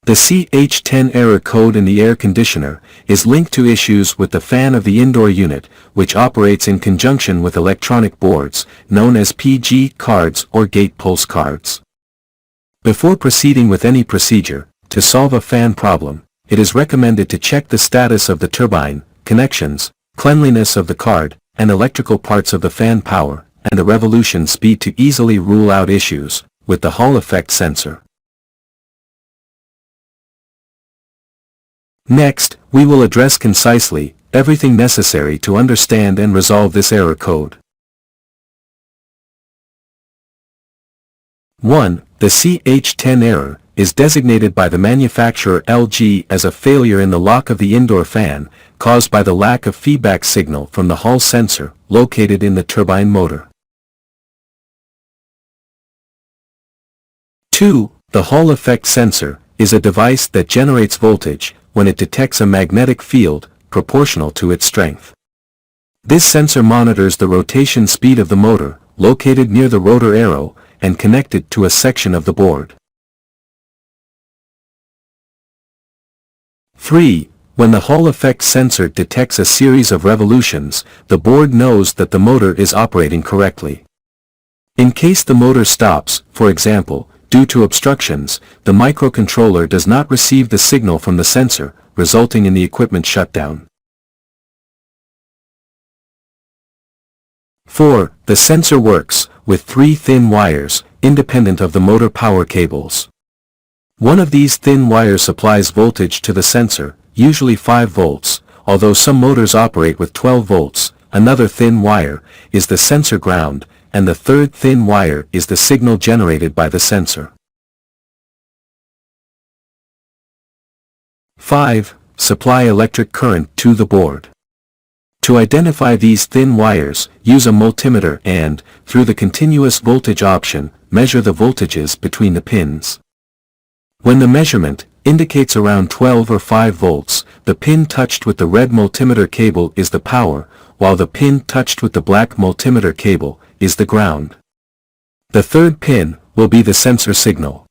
The CH10 error code in the air conditioner is linked to issues with the fan of the indoor unit, which operates in conjunction with electronic boards, known as PG cards or gate pulse cards. Before proceeding with any procedure, to solve a fan problem, it is recommended to check the status of the turbine, connections, cleanliness of the card, and electrical parts of the fan power, and the revolution speed to easily rule out issues with the Hall effect sensor. Next, we will address concisely everything necessary to understand and resolve this error code. 1. The CH10 error is designated by the manufacturer LG as a failure in the lock of the indoor fan, caused by the lack of feedback signal from the Hall sensor located in the turbine motor. 2. The Hall effect sensor is a device that generates voltage when it detects a magnetic field proportional to its strength. This sensor monitors the rotation speed of the motor, located near the rotor arrow, and connected to a section of the board. 3. When the Hall effect sensor detects a series of revolutions, the board knows that the motor is operating correctly. In case the motor stops, for example, due to obstructions, the microcontroller does not receive the signal from the sensor, resulting in the equipment shutdown. 4. The sensor works with 3 thin wires, independent of the motor power cables. One of these thin wires supplies voltage to the sensor, usually 5 volts, although some motors operate with 12 volts, another thin wire is the sensor ground, and the third thin wire is the signal generated by the sensor. 5. Supply electric current to the board. To identify these thin wires, use a multimeter and, through the continuous voltage option, measure the voltages between the pins. When the measurement indicates around 12 or 5 volts, the pin touched with the red multimeter cable is the power, while the pin touched with the black multimeter cable is the ground. The third pin will be the sensor signal.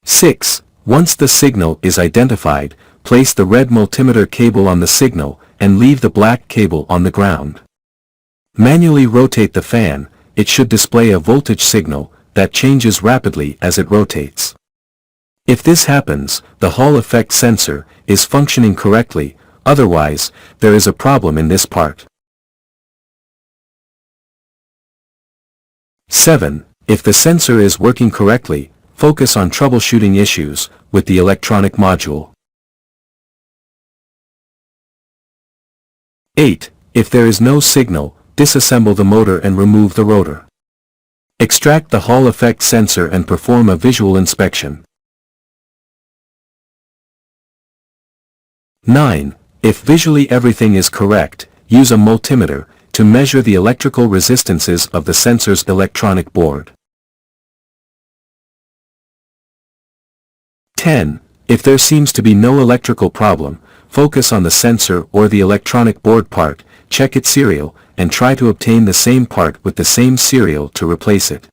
6. Once the signal is identified, place the red multimeter cable on the signal and leave the black cable on the ground. Manually rotate the fan. It should display a voltage signal that changes rapidly as it rotates. If this happens, the Hall effect sensor is functioning correctly, otherwise, there is a problem in this part. 7. If the sensor is working correctly, focus on troubleshooting issues with the electronic module. 8. If there is no signal, disassemble the motor and remove the rotor. Extract the Hall effect sensor and perform a visual inspection. 9. If visually everything is correct, use a multimeter to measure the electrical resistances of the sensor's electronic board. 10. If there seems to be no electrical problem, focus on the sensor or the electronic board part, check its serial, and try to obtain the same part with the same serial to replace it.